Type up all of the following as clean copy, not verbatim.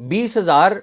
20,000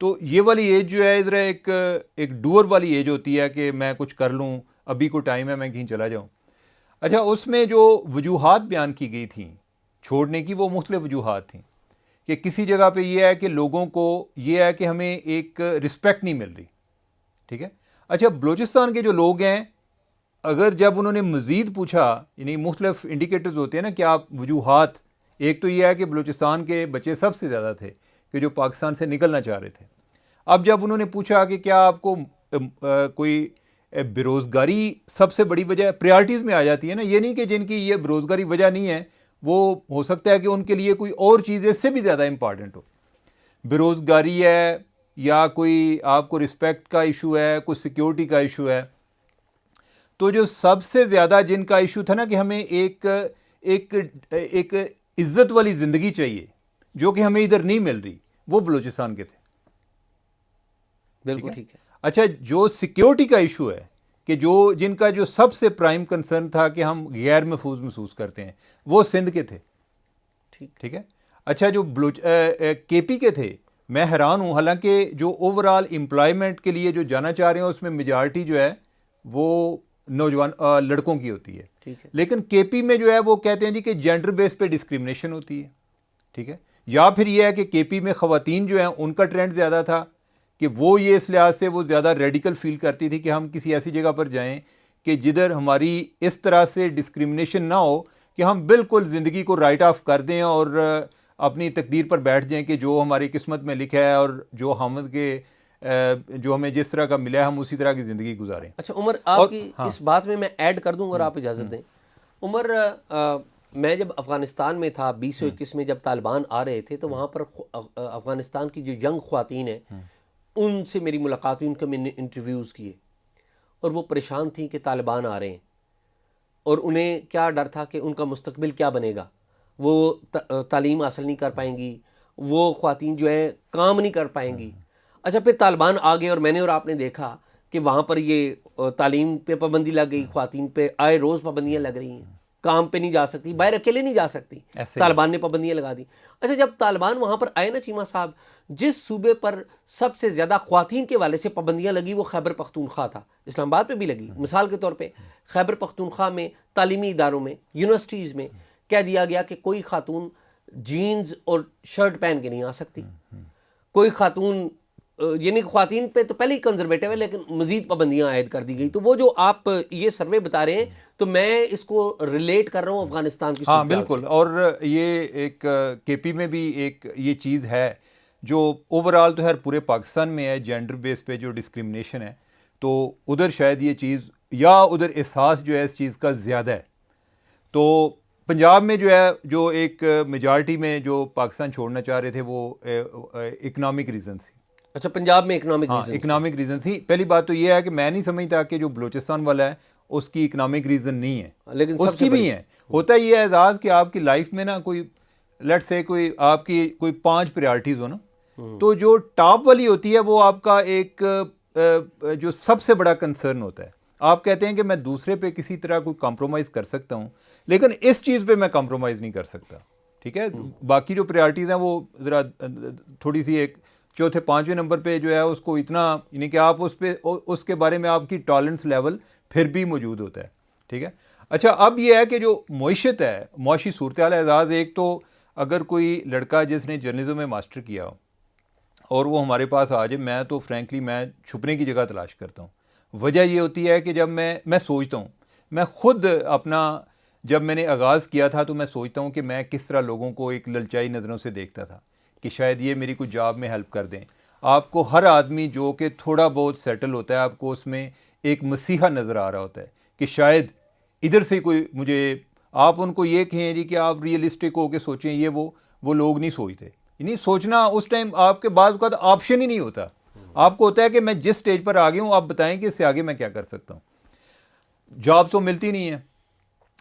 تو یہ والی ایج جو ہے ذرا ایک ڈور والی ایج ہوتی ہے کہ میں کچھ کر لوں, ابھی کوئی ٹائم ہے میں کہیں چلا جاؤں. اچھا, اس میں جو وجوہات بیان کی گئی تھیں چھوڑنے کی, وہ مختلف وجوہات تھیں کہ کسی جگہ پہ یہ ہے کہ لوگوں کو یہ ہے کہ ہمیں ایک رسپیکٹ نہیں مل رہی, ٹھیک ہے. اچھا, بلوچستان کے جو لوگ ہیں, اگر جب انہوں نے مزید پوچھا, یعنی مختلف انڈیکیٹرز ہوتے ہیں نا کہ آپ وجوہات, ایک تو یہ ہے کہ بلوچستان کے بچے سب سے زیادہ تھے کہ جو پاکستان سے نکلنا چاہ رہے تھے. اب جب انہوں نے پوچھا کہ کیا آپ کو کوئی بے روزگاری سب سے بڑی وجہ پریارٹیز میں آ جاتی ہے نا, یہ نہیں کہ جن کی یہ بے روزگاری وجہ نہیں ہے, وہ ہو سکتا ہے کہ ان کے لیے کوئی اور چیز اس سے بھی زیادہ امپارٹنٹ ہو. بے روزگاری ہے یا کوئی آپ کو رسپیکٹ کا ایشو ہے, کوئی سیکیورٹی کا ایشو ہے. تو جو سب سے زیادہ جن کا ایشو تھا نا کہ ہمیں ایک عزت والی زندگی چاہیے جو کہ ہمیں ادھر نہیں مل رہی, وہ بلوچستان کے تھے. بالکل ٹھیک ہے. اچھا, جو سیکیورٹی کا ایشو ہے کہ جن کا جو سب سے پرائم کنسرن تھا کہ ہم غیر محفوظ محسوس کرتے ہیں, وہ سندھ کے تھے. ٹھیک ہے. اچھا, جو کے پی کے تھے, میں حیران ہوں, حالانکہ جو اوور آل امپلائمنٹ کے لیے جو جانا چاہ رہے ہیں اس میں میجارٹی جو ہے وہ نوجوان لڑکوں کی ہوتی ہے, لیکن کے پی میں جو ہے وہ کہتے ہیں جی کہ جینڈر بیس پہ ڈسکریمنیشن ہوتی ہے. ٹھیک ہے. یا پھر یہ ہے کہ کے پی میں خواتین جو ہیں ان کا ٹرینڈ زیادہ تھا کہ وہ یہ اس لحاظ سے وہ زیادہ ریڈیکل فیل کرتی تھی کہ ہم کسی ایسی جگہ پر جائیں کہ جدھر ہماری اس طرح سے ڈسکریمنیشن نہ ہو کہ ہم بالکل زندگی کو رائٹ آف کر دیں اور اپنی تقدیر پر بیٹھ جائیں کہ جو ہماری قسمت میں لکھا ہے اور جو حامد کے جو ہمیں جس طرح کا ملا ہے ہم اسی طرح کی زندگی گزاریں. اچھا عمر, آپ کی اس بات میں ایڈ کر دوں اگر آپ اجازت دیں. عمر, میں جب افغانستان میں تھا 2021 میں, جب طالبان آ رہے تھے تو وہاں پر افغانستان کی جو ینگ خواتین ہیں ان سے میری ملاقات ہوئی, ان کے میں نے انٹرویوز کیے, اور وہ پریشان تھیں کہ طالبان آ رہے ہیں اور انہیں کیا ڈر تھا کہ ان کا مستقبل کیا بنے گا, وہ تعلیم حاصل نہیں کر پائیں گی, وہ خواتین جو ہیں کام نہیں کر پائیں گی. اچھا, پھر طالبان آ گئے اور میں نے اور آپ نے دیکھا کہ وہاں پر یہ تعلیم پہ پابندی لگ گئی, خواتین پہ آئے روز پابندیاں لگ رہی ہیں, کام پہ نہیں جا سکتی, باہر اکیلے نہیں جا سکتی, طالبان نے پابندیاں لگا دی. اچھا, جب طالبان وہاں پر آئے نا چیمہ صاحب, جس صوبے پر سب سے زیادہ خواتین کے والے سے پابندیاں لگی وہ خیبر پختونخوا تھا. اسلام آباد پہ بھی لگی. مثال کے طور پہ خیبر پختونخوا میں تعلیمی اداروں میں, یونیورسٹیز میں کہہ دیا گیا کہ کوئی خاتون جینز اور شرٹ پہن کے نہیں آ سکتی, کوئی خاتون, یعنی خواتین پہ تو پہلے ہی کنزرویٹو ہے لیکن مزید پابندیاں عائد کر دی گئی. تو وہ جو آپ یہ سروے بتا رہے ہیں تو میں اس کو ریلیٹ کر رہا ہوں افغانستان کی ہاں صورتحال سے. بالکل. اور یہ ایک کے پی میں بھی ایک یہ چیز ہے جو اوور آل تو ہر پورے پاکستان میں ہے, جینڈر بیس پہ جو ڈسکریمنیشن ہے, تو ادھر شاید یہ چیز یا ادھر احساس جو ہے اس چیز کا زیادہ ہے. تو پنجاب میں جو ہے جو ایک میجارٹی میں جو پاکستان چھوڑنا چاہ رہے تھے وہ اکنامک ریزن تھی. اچھا, پنجاب میں اکنامک ریزن, اکنامک ریزن تھی. پہلی بات تو یہ ہے کہ میں نہیں سمجھتا کہ جو بلوچستان والا ہے اس کی اکنامک ریزن نہیں ہے, لیکن اس کی بھی ہے. ہوتا یہ اعزاز کہ آپ کی لائف میں نا کوئی لیٹ سے کوئی آپ کی کوئی 5 پریارٹیز ہو نا, تو جو ٹاپ والی ہوتی ہے وہ آپ کا ایک جو سب سے بڑا کنسرن ہوتا ہے. آپ کہتے ہیں کہ میں دوسرے پہ کسی طرح کوئی کمپرومائز کر سکتا ہوں لیکن اس چیز پہ میں کمپرومائز نہیں کر سکتا. ٹھیک ہے. باقی جو پریارٹیز ہیں وہ ذرا تھوڑی سی ایک چوتھے 5ویں نمبر پہ جو ہے اس کو اتنا, یعنی کہ آپ اس کے بارے میں آپ کی ٹالرنس لیول پھر بھی موجود ہوتا ہے. ٹھیک ہے. اچھا, اب یہ ہے کہ جو معیشت ہے, معاشی صورتحال اعزاز, ایک تو اگر کوئی لڑکا جس نے جرنلزم میں ماسٹر کیا ہو اور وہ ہمارے پاس آ جائے, میں تو فرینکلی میں چھپنے کی جگہ تلاش کرتا ہوں. وجہ یہ ہوتی ہے کہ جب میں سوچتا ہوں, میں خود اپنا جب میں نے آغاز کیا تھا تو میں سوچتا ہوں کہ میں کس طرح لوگوں کو ایک للچائی نظروں سے دیکھتا تھا کہ شاید یہ میری کوئی جاب میں ہیلپ کر دیں. آپ کو ہر آدمی جو کہ تھوڑا بہت سیٹل ہوتا ہے, آپ کو اس میں ایک مسیحا نظر آ رہا ہوتا ہے کہ شاید ادھر سے کوئی مجھے, آپ ان کو یہ کہیں جی کہ آپ ریئلسٹک ہو کے سوچیں, یہ وہ لوگ نہیں سوچتے. یعنی سوچنا اس ٹائم آپ کے بعض اوقات آپشن ہی نہیں ہوتا. آپ کو ہوتا ہے کہ میں جس سٹیج پر آ گیا ہوں, آپ بتائیں کہ اس سے آگے میں کیا کر سکتا ہوں. جاب تو ملتی نہیں ہے.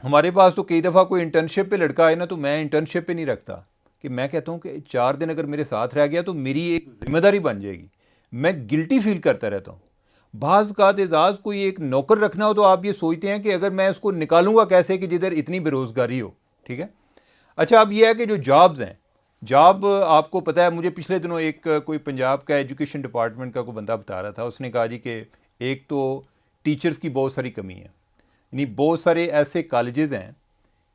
ہمارے پاس تو کئی دفعہ کوئی انٹرنشپ پہ لڑکا آئے نا تو میں انٹرنشپ پہ نہیں رکھتا, کہ میں کہتا ہوں کہ 4 دن اگر میرے ساتھ رہ گیا تو میری ایک ذمہ داری بن جائے گی. میں گلٹی فیل کرتا رہتا ہوں. بعض اوقات اعزاز کوئی ایک نوکر رکھنا ہو تو آپ یہ سوچتے ہیں کہ اگر میں اس کو نکالوں گا کیسے کہ جدھر اتنی بے روزگاری ہو. ٹھیک ہے. اچھا, اب یہ ہے کہ جو جابز ہیں, جاب آپ کو پتہ ہے، مجھے پچھلے دنوں ایک کوئی پنجاب کا ایجوکیشن ڈپارٹمنٹ کا کوئی بندہ بتا رہا تھا، اس نے کہا جی کہ ایک تو ٹیچرز کی بہت ساری کمی ہے، یعنی بہت سارے ایسے کالجز ہیں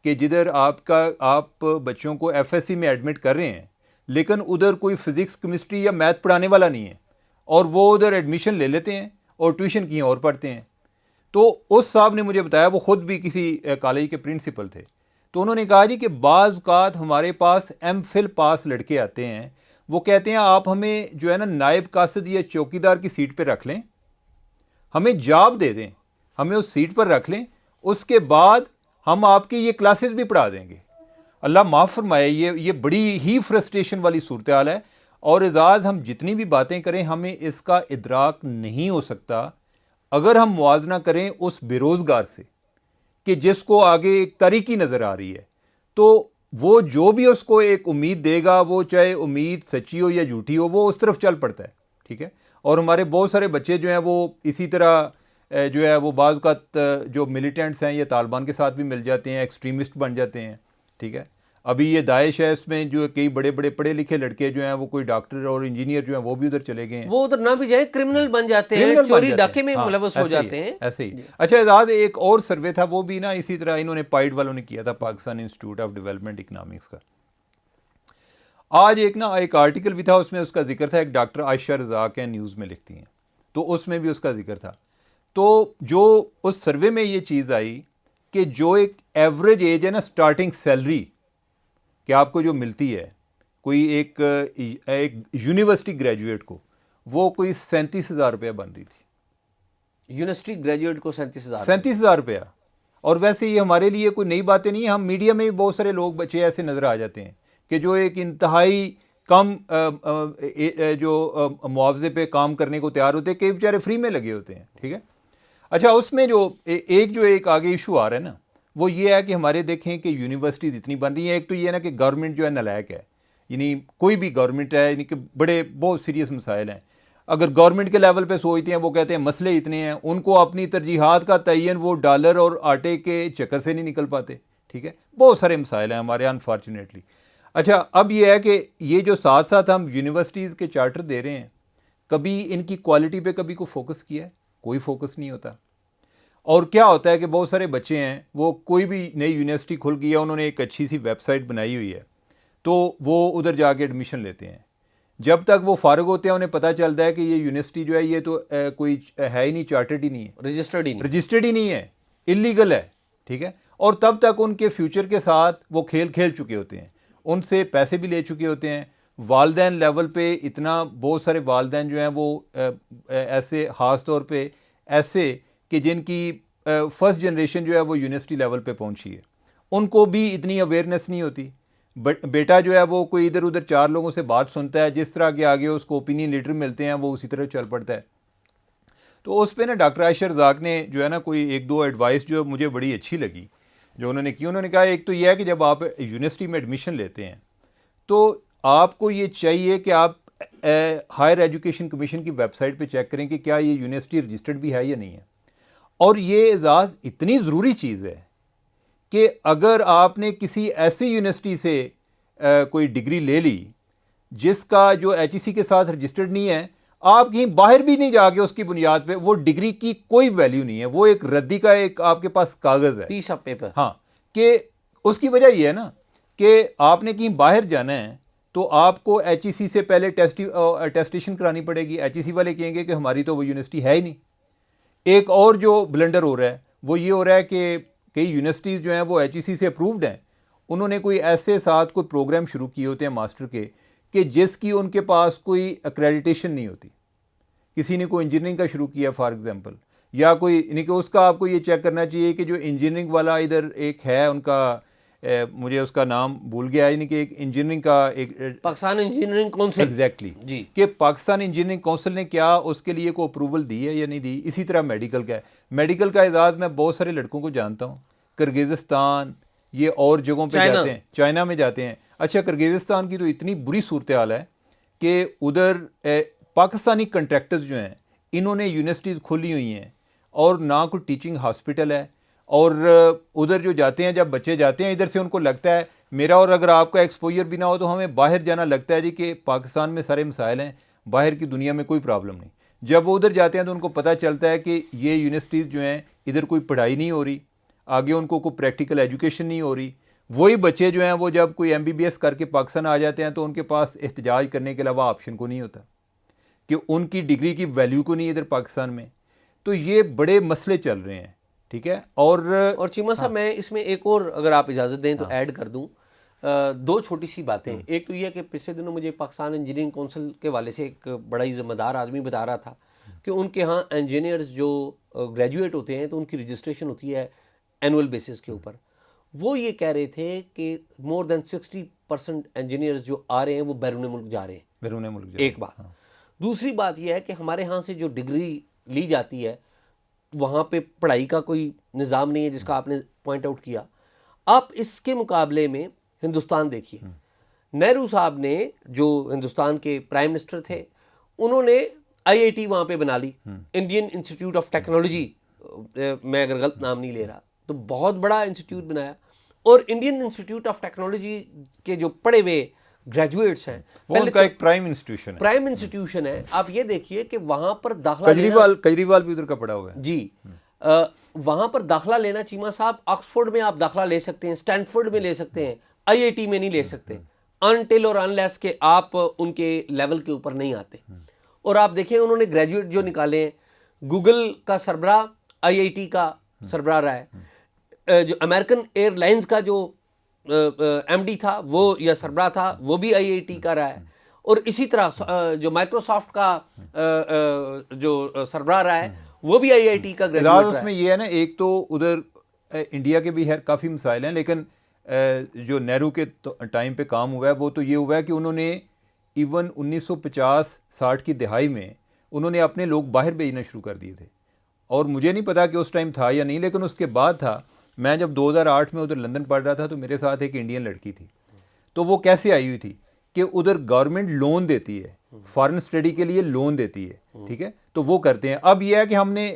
کہ جدھر آپ بچوں کو ایف ایس سی میں ایڈمٹ کر رہے ہیں، لیکن ادھر کوئی فزکس کیمسٹری یا میتھ پڑھانے والا نہیں ہے، اور وہ ادھر ایڈمیشن لے لیتے ہیں اور ٹیوشن کہیں اور پڑھتے ہیں. تو اس صاحب نے مجھے بتایا، وہ خود بھی کسی کالج کے پرنسپل تھے، تو انہوں نے کہا جی کہ بعض اوقات ہمارے پاس ایم فل پاس لڑکے آتے ہیں، وہ کہتے ہیں آپ ہمیں جو ہے نا نائب قاصد یا چوکیدار کی سیٹ پہ رکھ لیں، ہمیں جاب دے دیں، ہمیں اس سیٹ پر رکھ لیں، اس کے بعد ہم آپ کی یہ کلاسز بھی پڑھا دیں گے. اللہ معاف فرمائے، یہ بڑی ہی فرسٹریشن والی صورتحال ہے. اور اعزاز، ہم جتنی بھی باتیں کریں ہمیں اس کا ادراک نہیں ہو سکتا اگر ہم موازنہ کریں اس بے روزگار سے کہ جس کو آگے ایک تاریکی نظر آ رہی ہے. تو وہ جو بھی اس کو ایک امید دے گا، وہ چاہے امید سچی ہو یا جھوٹی ہو، وہ اس طرف چل پڑتا ہے. ٹھیک ہے. اور ہمارے بہت سارے بچے جو ہیں وہ اسی طرح جو ہے وہ بعض اوقات جو ملیٹنٹس ہیں یا طالبان کے ساتھ بھی مل جاتے ہیں، ایکسٹریمسٹ بن جاتے ہیں. ٹھیک ہے. ابھی یہ داعش ہے، اس میں جو کئی بڑے بڑے پڑھے لکھے لڑکے جو ہیں وہ کوئی ڈاکٹر اور انجینئر جو ہیں وہ بھی ادھر چلے گئے ہیں، وہ ادھر نہ بھی جائیں، کرمنل بن جاتے ہیں، کرمنل بن چوری جاتے ڈاکے ہیں. میں ہاں، ملوث ہو ایسے ہی جاتے ہے، ہیں. ایسے ہی. اچھا اعزاز، ایک اور سروے تھا، وہ بھی نا اسی طرح انہوں نے پائڈ والوں نے کیا تھا، Pakistan institute of development economics کا. آج ایک آرٹیکل بھی تھا، اس میں اس کا ذکر تھا، ایک ڈاکٹر عائشہ رزاق ہیں، نیوز میں لکھتی ہیں، تو اس میں بھی اس کا ذکر تھا. تو جو اس سروے میں یہ چیز آئی کہ جو ایک ایوریج ایج ہے نا سٹارٹنگ سیلری کہ آپ کو جو ملتی ہے کوئی ایک یونیورسٹی گریجویٹ کو، وہ کوئی 37,000 روپیہ بن رہی تھی. یونیورسٹی گریجویٹ کو 37,000. 37,000 روپیہ. اور ویسے یہ ہمارے لیے کوئی نئی باتیں نہیں ہیں، ہم میڈیا میں بھی بہت سارے لوگ بچے ایسے نظر آ جاتے ہیں کہ جو ایک انتہائی کم جو معاوضے پہ کام کرنے کو تیار ہوتے ہیں، کئی بیچارے فری میں لگے ہوتے ہیں. ٹھیک ہے. اچھا، اس میں جو ایک آگے ایشو آ رہا ہے نا، وہ یہ ہے کہ ہمارے دیکھیں کہ یونیورسٹیز اتنی بن رہی ہیں. ایک تو یہ ہے نا کہ گورنمنٹ جو ہے نالائق ہے، یعنی کوئی بھی گورنمنٹ ہے، یعنی کہ بہت سیریس مسائل ہیں. اگر گورنمنٹ کے لیول پہ سوچتے ہیں، وہ کہتے ہیں مسئلے اتنے ہیں، ان کو اپنی ترجیحات کا تعین وہ ڈالر اور آٹے کے چکر سے نہیں نکل پاتے. ٹھیک ہے. بہت سارے مسائل ہیں ہمارے انفارچونیٹلی. اچھا، اب یہ ہے کہ یہ جو ساتھ ساتھ ہم یونیورسٹیز کے چارٹر دے رہے ہیں، کبھی ان کی کوالٹی پہ کبھی کوئی فوکس کیا ہے؟ کوئی فوکس نہیں ہوتا. اور کیا ہوتا ہے کہ بہت سارے بچے ہیں، وہ کوئی بھی نئی یونیورسٹی کھل گئی ہے، انہوں نے ایک اچھی سی ویب سائٹ بنائی ہوئی ہے، تو وہ ادھر جا کے ایڈمیشن لیتے ہیں. جب تک وہ فارغ ہوتے ہیں، انہیں پتہ چلتا ہے کہ یہ یونیورسٹی جو ہے یہ تو کوئی ہے ہی نہیں، چارٹرڈ ہی نہیں ہے، رجسٹرڈ ہی نہیں ہے، انلیگل ہے. ٹھیک ہے. اور تب تک ان کے فیوچر کے ساتھ وہ کھیل چکے ہوتے ہیں، ان سے پیسے بھی لے چکے ہوتے ہیں. والدین لیول پہ اتنا، بہت سارے والدین جو ہیں وہ ایسے خاص طور پہ ایسے کہ جن کی فرسٹ جنریشن جو ہے وہ یونیورسٹی لیول پہ پہنچی ہے، ان کو بھی اتنی اویئرنیس نہیں ہوتی. بیٹا جو ہے وہ کوئی ادھر ادھر چار لوگوں سے بات سنتا ہے، جس طرح کے آگے اس کو اوپینین لیڈر ملتے ہیں وہ اسی طرح چل پڑتا ہے. تو اس پہ نا ڈاکٹر عائشہ رزاق نے جو ہے نا کوئی ایک دو ایڈوائس جو مجھے بڑی اچھی لگی جو انہوں نے کی. انہوں نے کہا ایک تو یہ ہے کہ جب آپ یونیورسٹی میں ایڈمیشن لیتے ہیں تو آپ کو یہ چاہیے کہ آپ ہائر ایجوکیشن کمیشن کی ویب سائٹ پہ چیک کریں کہ کیا یہ یونیورسٹی رجسٹرڈ بھی ہے یا نہیں ہے. اور یہ اعزاز اتنی ضروری چیز ہے کہ اگر آپ نے کسی ایسی یونیورسٹی سے کوئی ڈگری لے لی جس کا جو ایچ ای سی کے ساتھ رجسٹرڈ نہیں ہے، آپ کہیں باہر بھی نہیں جا کے اس کی بنیاد پہ، وہ ڈگری کی کوئی ویلیو نہیں ہے، وہ ایک ردی کا ایک آپ کے پاس کاغذ ہے، پیس آف پیپر. ہاں. کہ اس کی وجہ یہ ہے نا کہ آپ نے کہیں باہر جانا ہے تو آپ کو ایچ ای سی سے پہلے ٹیسٹیشن کرانی پڑے گی. ایچ ای سی والے کہیں گے کہ ہماری تو وہ یونیورسٹی ہے ہی نہیں. ایک اور جو بلنڈر ہو رہا ہے وہ یہ ہو رہا ہے کہ کئی یونیورسٹیز جو ہیں وہ ایچ ای سی سے اپرووڈ ہیں، انہوں نے کوئی ایسے ساتھ کوئی پروگرام شروع کیے ہوتے ہیں ماسٹر کے کہ جس کی ان کے پاس کوئی ایکریڈیٹیشن نہیں ہوتی. کسی نے کوئی انجینئرنگ کا شروع کیا فار ایگزامپل، یا کوئی یعنی کہ اس کا آپ کو یہ چیک کرنا چاہیے کہ جو انجینئرنگ والا ادھر ایک ہے ان کا، مجھے اس کا نام بھول گیا، یعنی کہ ایک انجینئرنگ کا ایک پاکستان انجینئرنگ کونسل. ایگزیکٹلی جی. کہ پاکستان انجینئرنگ کونسل نے کیا اس کے لیے کوئی اپروول دی ہے یا نہیں دی. اسی طرح میڈیکل کا ہے. میڈیکل کا اعزاز میں بہت سارے لڑکوں کو جانتا ہوں، کرگزستان یہ اور جگہوں پہ جاتے ہیں، چائنا میں جاتے ہیں. اچھا، کرگزستان کی تو اتنی بری صورتحال ہے کہ ادھر پاکستانی کنٹریکٹرز جو ہیں انہوں نے یونیورسٹیز کھولی ہوئی ہیں اور نہ کوئی ٹیچنگ ہاسپٹل ہے اور ادھر جو جاتے ہیں، جب بچے جاتے ہیں ادھر سے، ان کو لگتا ہے میرا اور اگر آپ کا ایکسپوجر بھی نہ ہو تو ہمیں باہر جانا لگتا ہے جی کہ پاکستان میں سارے مسائل ہیں، باہر کی دنیا میں کوئی پرابلم نہیں. جب وہ ادھر جاتے ہیں تو ان کو پتہ چلتا ہے کہ یہ یونیورسٹیز جو ہیں ادھر کوئی پڑھائی نہیں ہو رہی، آگے ان کو کوئی پریکٹیکل ایجوکیشن نہیں ہو رہی. وہی بچے جو ہیں وہ جب کوئی MBBS کر کے پاکستان آ جاتے ہیں تو ان کے پاس احتجاج کرنے کے علاوہ آپشن کو نہیں ہوتا کہ ان کی ڈگری کی ویلیو کو نہیں ادھر پاکستان میں. تو یہ بڑے مسئلے چل رہے ہیں، ٹھیک ہے. اور چیمہ صاحب میں اس میں ایک اور اگر آپ اجازت دیں تو ایڈ کر دوں، دو چھوٹی سی باتیں. ایک تو یہ کہ پچھلے دنوں مجھے پاکستان انجینئرنگ کونسل کے والے سے ایک بڑا ہی ذمہ دار آدمی بتا رہا تھا کہ ان کے ہاں انجینئرز جو گریجویٹ ہوتے ہیں تو ان کی رجسٹریشن ہوتی ہے اینول بیسس کے اوپر. وہ یہ کہہ رہے تھے کہ مور دین 60% انجینئرز جو آ رہے ہیں وہ بیرون ملک جا رہے ہیں. بیرون ملک ایک بات. دوسری بات یہ ہے کہ ہمارے ہاں سے جو ڈگری لی جاتی ہے وہاں پہ پڑھائی کا کوئی نظام نہیں ہے، جس کا آپ نے پوائنٹ آؤٹ کیا. آپ اس کے مقابلے میں ہندوستان دیکھیے. نہرو صاحب نے جو ہندوستان کے پرائم منسٹر تھے، انہوں نے IIT وہاں پہ بنا لی، انڈین انسٹیٹیوٹ آف ٹیکنالوجی، میں اگر غلط نام نہیں لے رہا تو بہت بڑا انسٹیٹیوٹ بنایا. اور انڈین انسٹیٹیوٹ آف ٹیکنالوجی کے جو پڑھے ہوئے گریجویٹس ہیں، وہ ان کا ایک پرائم انسٹیٹیوشن ہے. آپ یہ دیکھیے کہ وہاں پر داخلہ لینا، کیجریوال بھی ادھر کا پڑا ہوا ہے جی وہاں پر داخلہ لینا چیمہ صاحب، آکسفورڈ میں آپ داخلہ لے سکتے ہیں، اسٹینفورڈ میں لے سکتے ہیں، IIT میں نہیں لے سکتے انٹل اور انلیس کہ آپ ان کے لیول کے اوپر نہیں آتے. اور آپ دیکھیں انہوں نے گریجویٹ جو نکالے ہیں، گوگل کا سربراہ IIT کا سربراہ رہا ہے، جو امریکن ایئر لائنز کا جو MD تھا وہ یا سربراہ تھا وہ بھی IIT کا رہا ہے. اور اسی طرح جو مائکروسافٹ کا جو سربراہ رہا ہے وہ بھی IIT کا گریجویٹ رہا ہے. اس میں یہ ہے نا، ایک تو ادھر انڈیا کے بھی کافی مسائل ہیں، لیکن جو نہرو کے ٹائم پہ کام ہوا ہے وہ تو یہ ہوا ہے کہ انہوں نے ایون 1950-60 کی دہائی میں انہوں نے اپنے لوگ باہر بھیجنا شروع کر دیے تھے. اور مجھے نہیں پتا کہ اس ٹائم تھا یا نہیں، لیکن اس کے بعد تھا. میں جب 2008 میں ادھر لندن پڑھ رہا تھا تو میرے ساتھ ایک انڈین لڑکی تھی. تو وہ کیسے آئی ہوئی تھی کہ ادھر گورنمنٹ لون دیتی ہے، فارن اسٹڈی کے لیے لون دیتی ہے، ٹھیک ہے. تو وہ کرتے ہیں. اب یہ ہے کہ ہم نے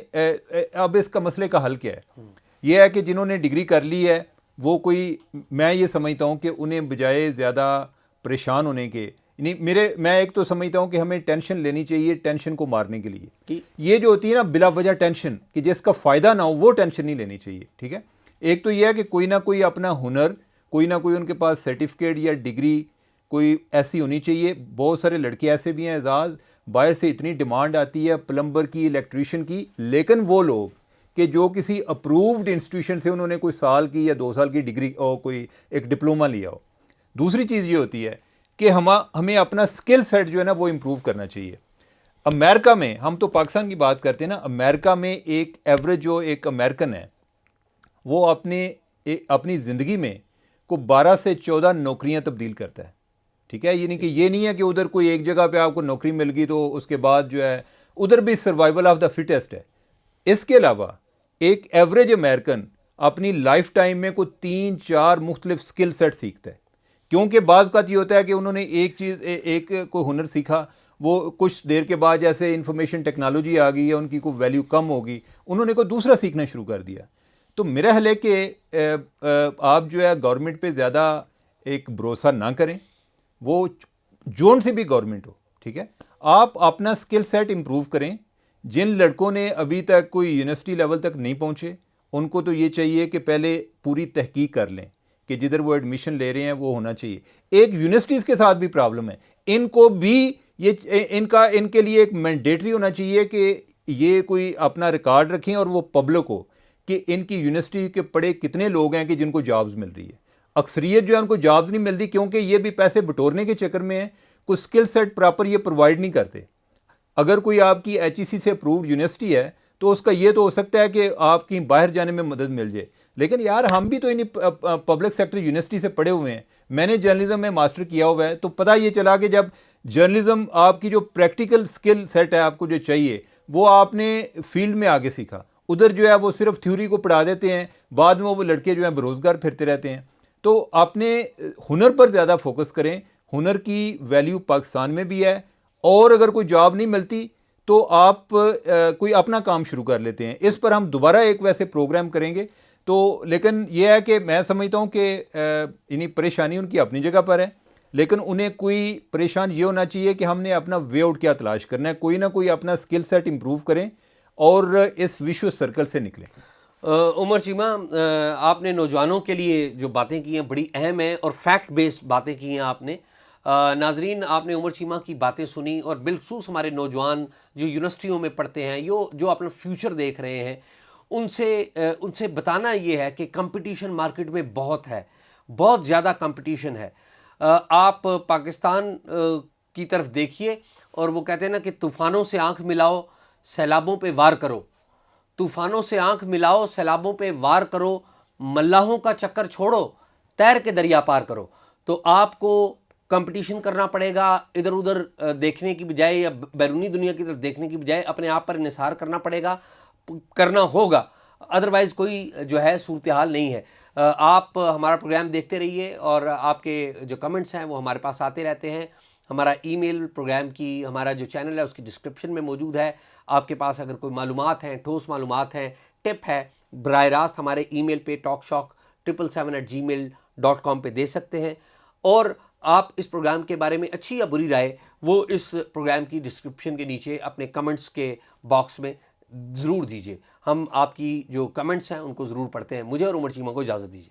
اب اس کا مسئلے کا حل کیا ہے؟ یہ ہے کہ جنہوں نے ڈگری کر لی ہے وہ کوئی، میں یہ سمجھتا ہوں کہ انہیں بجائے زیادہ پریشان ہونے کے، میں ایک تو سمجھتا ہوں کہ ہمیں ٹینشن لینی چاہیے ٹینشن کو مارنے کے لیے. یہ جو ہوتی ہے نا بلا وجہ ٹینشن کہ جس کا فائدہ نہ ہو، وہ ٹینشن نہیں لینی چاہیے، ٹھیک ہے. ایک تو یہ ہے کہ کوئی نہ کوئی اپنا ہنر، کوئی نہ کوئی ان کے پاس سرٹیفکیٹ یا ڈگری کوئی ایسی ہونی چاہیے. بہت سارے لڑکے ایسے بھی ہیں اعزاز، باہر سے اتنی ڈیمانڈ آتی ہے پلمبر کی، الیکٹریشین کی، لیکن وہ لوگ کہ جو کسی اپرووڈ انسٹیٹیوشن سے انہوں نے کوئی سال کی یا 2 سال کی ڈگری اور کوئی ایک ڈپلومہ لیا ہو. دوسری چیز یہ ہوتی ہے کہ ہمیں اپنا سکل سیٹ جو ہے نا وہ امپروو کرنا چاہیے. امریکہ میں، ہم تو پاکستان کی بات کرتے ہیں نا، امریکہ میں ایک ایوریج جو ایک امریکن ہے وہ اپنی زندگی میں کو 12 سے 14 نوکریاں تبدیل کرتا ہے، ٹھیک ہے. یعنی کہ یہ نہیں ہے کہ ادھر کوئی ایک جگہ پہ آپ کو نوکری مل گئی تو اس کے بعد جو ہے ادھر بھی سروائیول آف دا فٹیسٹ ہے. اس کے علاوہ ایک ایوریج امریکن اپنی لائف ٹائم میں کوئی 3-4 مختلف سکل سیٹ سیکھتا ہے. کیونکہ بعض اوقات یہ ہوتا ہے کہ انہوں نے ایک کوئی ہنر سیکھا، وہ کچھ دیر کے بعد جیسے انفارمیشن ٹیکنالوجی آ گئی یا ان کی کوئی ویلیو کم ہوگی، انہوں نے کوئی دوسرا سیکھنا شروع کر دیا. تو میرا حل ہے کہ آپ جو ہے گورنمنٹ پہ زیادہ ایک بھروسہ نہ کریں، وہ جون سے بھی گورنمنٹ ہو، ٹھیک ہے. آپ اپنا سکل سیٹ امپروو کریں. جن لڑکوں نے ابھی تک کوئی یونیورسٹی لیول تک نہیں پہنچے ان کو تو یہ چاہیے کہ پہلے پوری تحقیق کر لیں کہ جدھر وہ ایڈمیشن لے رہے ہیں وہ ہونا چاہیے. ایک یونیورسٹیز کے ساتھ بھی پرابلم ہے، ان کو بھی ان کے لیے ایک مینڈیٹری ہونا چاہیے کہ یہ کوئی اپنا ریکارڈ رکھیں اور وہ پبلک ہو کہ ان کی یونیورسٹی کے پڑھے کتنے لوگ ہیں کہ جن کو جابز مل رہی ہے. اکثریت جو ہے ان کو جابز نہیں ملتی کیونکہ یہ بھی پیسے بٹورنے کے چکر میں ہیں، کوئی سکل سیٹ پراپر یہ پرووائڈ نہیں کرتے. اگر کوئی آپ کی HEC سے اپرووڈ یونیورسٹی ہے تو اس کا یہ تو ہو سکتا ہے کہ آپ کی باہر جانے میں مدد مل جائے. لیکن یار ہم بھی تو انہیں پبلک سیکٹر یونیورسٹی سے پڑھے ہوئے ہیں. میں نے جرنلزم میں ماسٹر کیا ہوا ہے تو پتہ یہ چلا کہ جب جرنلزم آپ کی جو پریکٹیکل سکل سیٹ ہے آپ کو جو چاہیے وہ آپ نے فیلڈ میں آگے سیکھا. ادھر جو ہے وہ صرف تھیوری کو پڑھا دیتے ہیں، بعد میں وہ لڑکے جو ہیں بےروزگار پھرتے رہتے ہیں. تو اپنے ہنر پر زیادہ فوکس کریں. ہنر کی ویلیو پاکستان میں بھی ہے، اور اگر کوئی جاب نہیں ملتی تو آپ کوئی اپنا کام شروع کر لیتے ہیں. اس پر ہم دوبارہ ایک ویسے پروگرام کریں گے تو لیکن یہ ہے کہ میں سمجھتا ہوں کہ یعنی پریشانی ان کی اپنی جگہ پر ہے، لیکن انہیں کوئی پریشان یہ ہونا چاہیے کہ ہم نے اپنا وے آؤٹ کیا تلاش کرنا ہے، کوئی نہ کوئی اپنا اسکل سیٹ امپروو کریں اور اس ویشو سرکل سے نکلیں۔ عمر چیمہ، آپ نے نوجوانوں کے لیے جو باتیں کی ہیں بڑی اہم ہیں اور فیکٹ بیسڈ باتیں کی ہیں آپ نے۔ ناظرین، آپ نے عمر چیمہ کی باتیں سنی، اور بالخصوص ہمارے نوجوان جو یونیورسٹیوں میں پڑھتے ہیں، جو اپنا فیوچر دیکھ رہے ہیں، ان سے بتانا یہ ہے کہ کمپٹیشن مارکیٹ میں بہت ہے، بہت زیادہ کمپٹیشن ہے۔ آپ پاکستان کی طرف دیکھیے، اور وہ کہتے ہیں نا کہ طوفانوں سے آنکھ ملاؤ، سیلابوں پہ وار کرو۔ طوفانوں سے آنکھ ملاؤ، سیلابوں پہ وار کرو، ملاحوں کا چکر چھوڑو، تیر کے دریا پار کرو۔ تو آپ کو کمپٹیشن کرنا پڑے گا، ادھر ادھر دیکھنے کی بجائے یا بیرونی دنیا کی طرف دیکھنے کی بجائے اپنے آپ پر انحصار کرنا پڑے گا، کرنا ہوگا، ادروائز کوئی جو ہے صورتحال نہیں ہے۔ آپ ہمارا پروگرام دیکھتے رہیے، اور آپ کے جو کمنٹس ہیں وہ ہمارے پاس آتے رہتے ہیں۔ ہمارا ای میل پروگرام کی، ہمارا جو چینل ہے اس کی ڈسکرپشن میں موجود ہے۔ آپ کے پاس اگر کوئی معلومات ہیں، ٹھوس معلومات ہیں، ٹپ ہے، براہ راست ہمارے ای میل پہ talkshock777@gmail.com پہ دے سکتے ہیں۔ اور آپ اس پروگرام کے بارے میں اچھی یا بری رائے وہ اس پروگرام کی ڈسکرپشن کے نیچے اپنے کمنٹس کے باکس میں ضرور دیجیے۔ ہم آپ کی جو کمنٹس ہیں ان کو ضرور پڑھتے ہیں۔ مجھے اور عمر چیمہ کو اجازت دیجیے۔